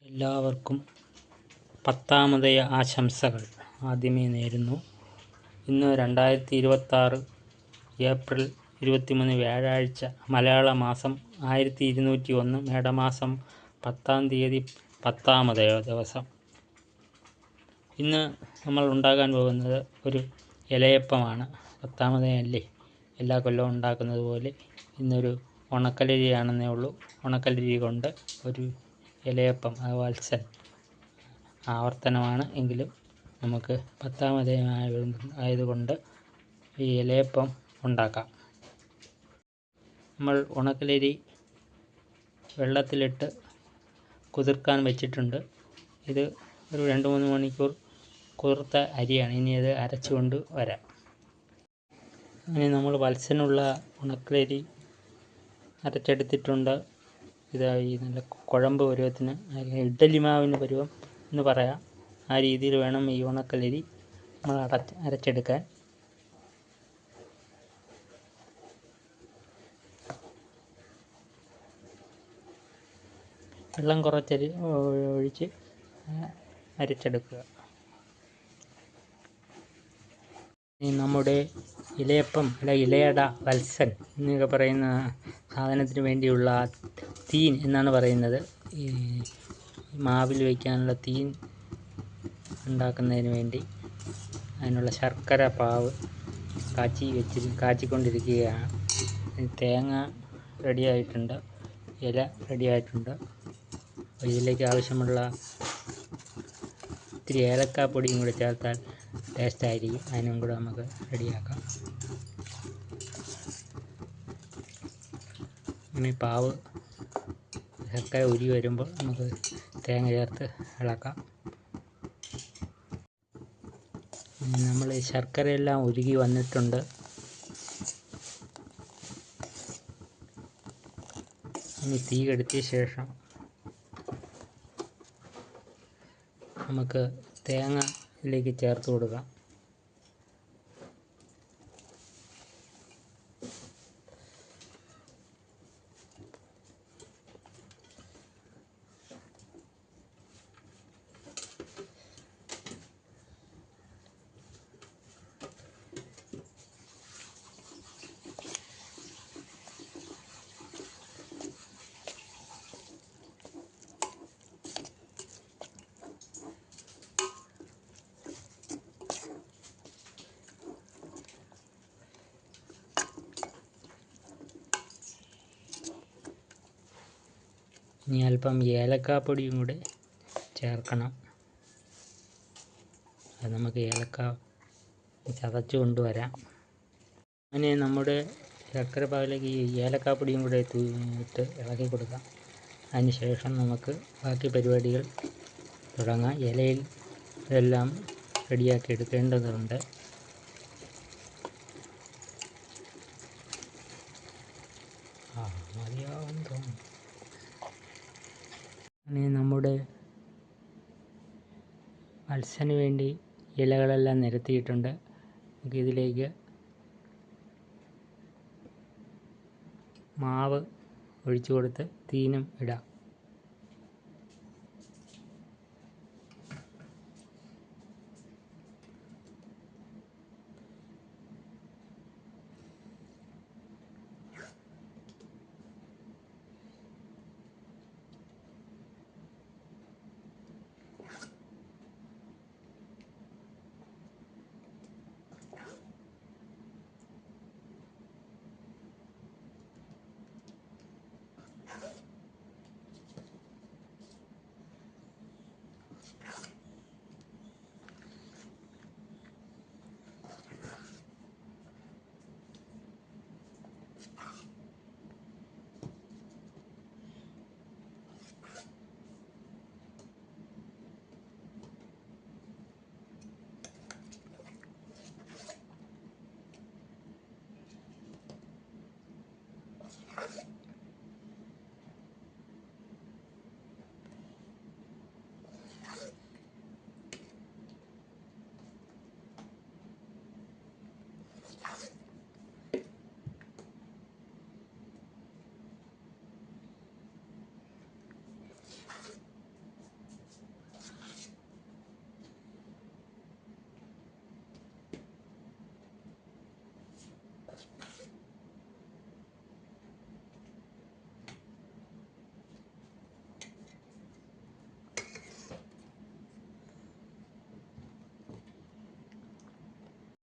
എല്ലാവർക്കും പത്താമത് ആശംസകൾ ആദ്യമേ നേരുന്നു. ഇന്ന് 2026 ഏപ്രിൽ 23 വ്യാഴാഴ്ച, മലയാള മാസം 1201 മേടമാസം 10-ാം തീയതി, 10ാമത് ദിവസം. ഇന്ന് നമ്മൾ ഉണ്ടാക്കാൻ പോകുന്നത് ഒരു ഇലയപ്പമാണ്. 10ാമത് അല്ലേ, എല്ലാ കൊല്ലവും ഉണ്ടാക്കുന്നത് പോലെ ഇന്നൊരു ഉണക്കലരിയാണെന്നേ ഉള്ളൂ. ഉണക്കലരി കൊണ്ട് ഒരു ഇലയപ്പം, വത്സൻ ആവർത്തനമാണ് എങ്കിലും നമുക്ക് 10ാമത് ആയതുകൊണ്ട് ഈ ഇലയപ്പം ഉണ്ടാക്കാം. നമ്മൾ ഉണക്കലരി വെള്ളത്തിലിട്ട് കുതിർക്കാൻ വെച്ചിട്ടുണ്ട്. ഇത് ഒരു 2-3 മണിക്കൂർ കുതിർത്ത അരിയാണ്. ഇനി അത് അരച്ചുകൊണ്ട് വരാം. അങ്ങനെ നമ്മൾ വത്സനുള്ള ഉണക്കലരി അരച്ചെടുത്തിട്ടുണ്ട്. ഇതായി നല്ല കുഴമ്പ് പരുവത്തിന്, ഇഡ്ഡലി മാവിന് പരുവം എന്ന് പറയാം. ആ രീതിയിൽ വേണം ഈ ഉണക്കലരി നമ്മൾ അരച്ചെടുക്കാൻ. വെള്ളം കുറച്ച് ഒഴിച്ച് അരച്ചെടുക്കുക. നമ്മുടെ ഇലയപ്പം ഇലയട, വത്സൻ എന്നൊക്കെ പറയുന്ന സാധനത്തിന് വേണ്ടിയുള്ള തീൻ എന്നാണ് പറയുന്നത്. ഈ മാവിൽ വയ്ക്കാനുള്ള തീൻ ഉണ്ടാക്കുന്നതിന് വേണ്ടി അതിനുള്ള ശർക്കര പാവ് കാച്ചിക്കൊണ്ടിരിക്കുകയാണ്. തേങ്ങ റെഡിയായിട്ടുണ്ട്, ഇല റെഡിയായിട്ടുണ്ട്. ഇതിലേക്ക് ആവശ്യമുള്ള ഇത്തിരി ഏലക്കാപ്പൊടിയും കൂടെ ചേർത്താൽ ടേസ്റ്റ് ആയിരിക്കും. അതിനും കൂടെ നമുക്ക് റെഡിയാക്കാം. ഇനി പാവ് ശർക്കര ഉരുകി വരുമ്പോൾ നമുക്ക് തേങ്ങ ചേർത്ത് ഇളക്കാം. നമ്മൾ ശർക്കരയെല്ലാം ഉരുകി വന്നിട്ടുണ്ട്. ഇനി തീ കെടുത്തിയ ശേഷം നമുക്ക് തേങ്ങ ഇതിലേക്ക് ചേർത്ത് കൊടുക്കാം. ഇനി അല്പം ഏലക്കാപ്പൊടിയും കൂടെ ചേർക്കണം. അത് നമുക്ക് ഏലക്ക ചതച്ച് കൊണ്ടുവരാം. അങ്ങനെ നമ്മുടെ ശർക്കര പാവിലേക്ക് ഈ ഏലക്കാപ്പൊടിയും കൂടെ ഇട്ട് ഇളക്കി കൊടുക്കാം. അതിന് ശേഷം നമുക്ക് ബാക്കി പരിപാടികൾ തുടങ്ങാം. ഇലയിൽ ഇതെല്ലാം റെഡിയാക്കി എടുക്കേണ്ടതുണ്ട്. മതിയാവും തോന്നുന്നു. അങ്ങനെ നമ്മുടെ വത്സന് വേണ്ടി ഇലകളെല്ലാം നിരത്തിയിട്ടുണ്ട്. നമുക്ക് ഇതിലേക്ക് മാവ് ഒഴിച്ചു കൊടുത്ത് തീനും ഇടാം.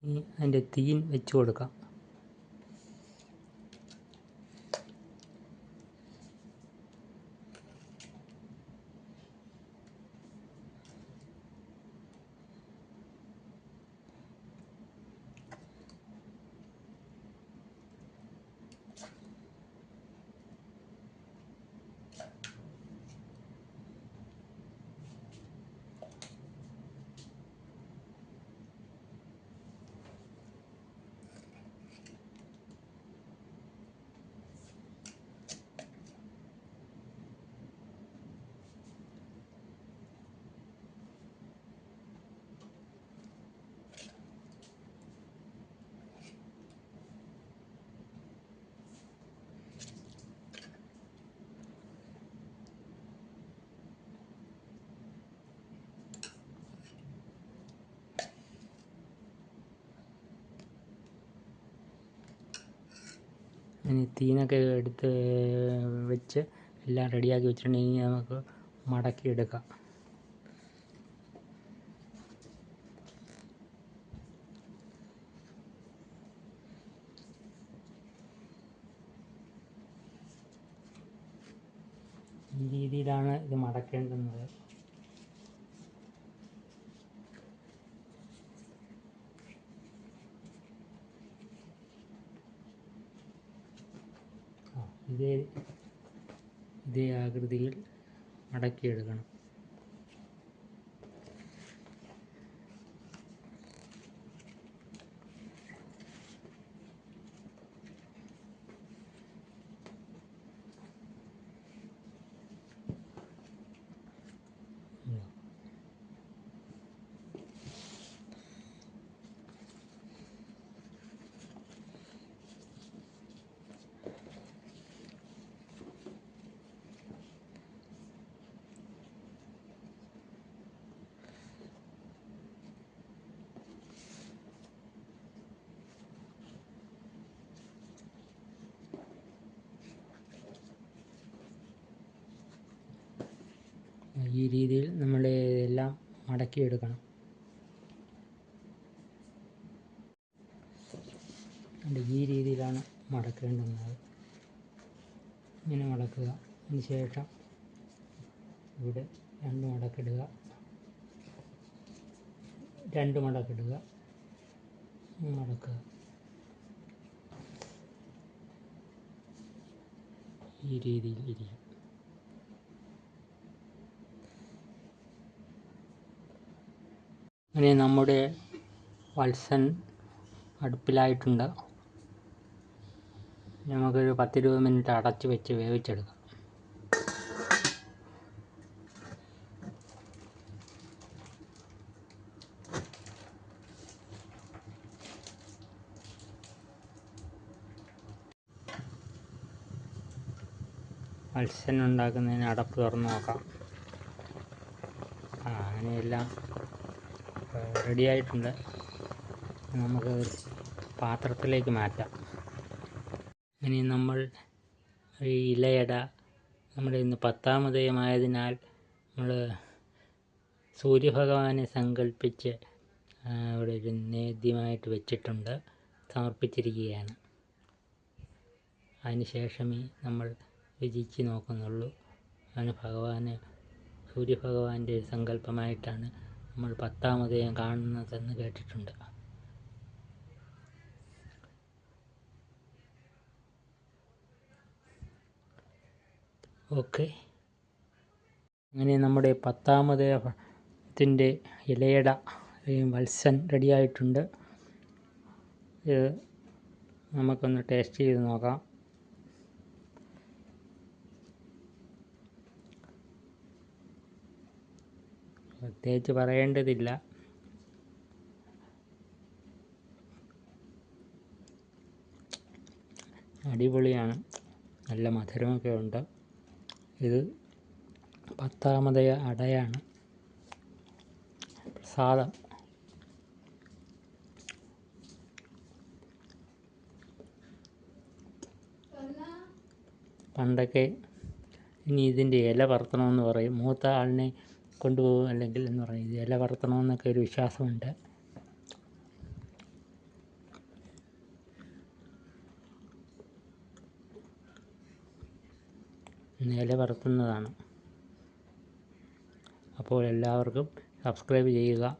അതിൻ്റെ തീൻ വെച്ച് കൊടുക്കാം. ഇനി തീനൊക്കെ എടുത്ത് വെച്ച് എല്ലാം റെഡിയാക്കി വെച്ചിട്ടുണ്ടെങ്കിൽ നമുക്ക് മടക്കിയെടുക്കാം. ഈ രീതിയിലാണ് ഇത് മടക്കേണ്ടുന്നത്. ഇതേ ആകൃതിയിൽ മടക്കിയെടുക്കണം. ഈ രീതിയിൽ നമ്മൾ എല്ലാം മടക്കിയെടുക്കണം. ഈ രീതിയിലാണ് മടക്കേണ്ടുന്നത്. ഇങ്ങനെ മടക്കുക. അതിന് ശേഷം ഇവിടെ 2 മടക്കിടുക, 2 മടക്കിടുക, മടക്കുക. ഈ രീതിയിൽ ഇരിക്കും. അങ്ങനെ നമ്മുടെ വത്സൻ അടുപ്പിലായിട്ടുണ്ട്. നമുക്കൊരു 10-20 മിനിറ്റ് അടച്ച് വെച്ച് വേവിച്ചെടുക്കാം. വത്സൻ ഉണ്ടാക്കുന്നതിന് അടപ്പ് തുറന്ന് നോക്കാം. അങ്ങനെയെല്ലാം റെഡിയായിട്ടുണ്ട്. നമുക്ക് പാത്രത്തിലേക്ക് മാറ്റാം. ഇനി നമ്മൾ ഈ ഇലയട നമ്മുടെ ഇന്ന് 10-ാം ഉദയമായതിനാൽ നമ്മൾ സൂര്യഭഗവാനെ സങ്കല്പിച്ച് ഇവിടെ ഒരു നേദ്യമായിട്ട് വെച്ചിട്ടുണ്ട്, സമർപ്പിച്ചിരിക്കുകയാണ്. അതിന് ശേഷമേ നമ്മൾ രുചിച്ച് നോക്കുന്നുള്ളൂ. അതിന് സൂര്യഭഗവാന്റെ സങ്കല്പമായിട്ടാണ് നമ്മൾ 10-ാം ഉദയം കാണുന്നതെന്ന് കേട്ടിട്ടുണ്ട്. ഓക്കെ, അങ്ങനെ നമ്മുടെ 10-ാം ഉദയത്തിൻ്റെ ഇലയട വത്സൻ റെഡിയായിട്ടുണ്ട്. ഇത് നമുക്കൊന്ന് ടേസ്റ്റ് ചെയ്ത് നോക്കാം. പ്രത്യേകിച്ച് പറയേണ്ടതില്ല. അടിപൊളിയാണ്, നല്ല മധുരമൊക്കെ ഉണ്ട്. ഇത് 10-ാം ഉദയ അടയാണ്, പ്രസാദം. പണ്ടൊക്കെ ഇനി ഇതിൻ്റെ ഇല പറത്തണമെന്ന് പറയും. മൂത്ത ആളിനെ കൊണ്ടുപോകും അല്ലെങ്കിൽ എന്ന് പറയും. ഇത് ഇല പറത്തണമെന്നൊക്കെ ഒരു വിശ്വാസമുണ്ട്. നിലനിർത്തുന്നതാണ്. അപ്പോൾ എല്ലാവർക്കും സബ്സ്ക്രൈബ് ചെയ്യുക,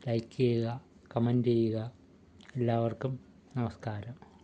ലൈക്ക് ചെയ്യുക, കമൻറ്റ് ചെയ്യുക. എല്ലാവർക്കും നമസ്കാരം.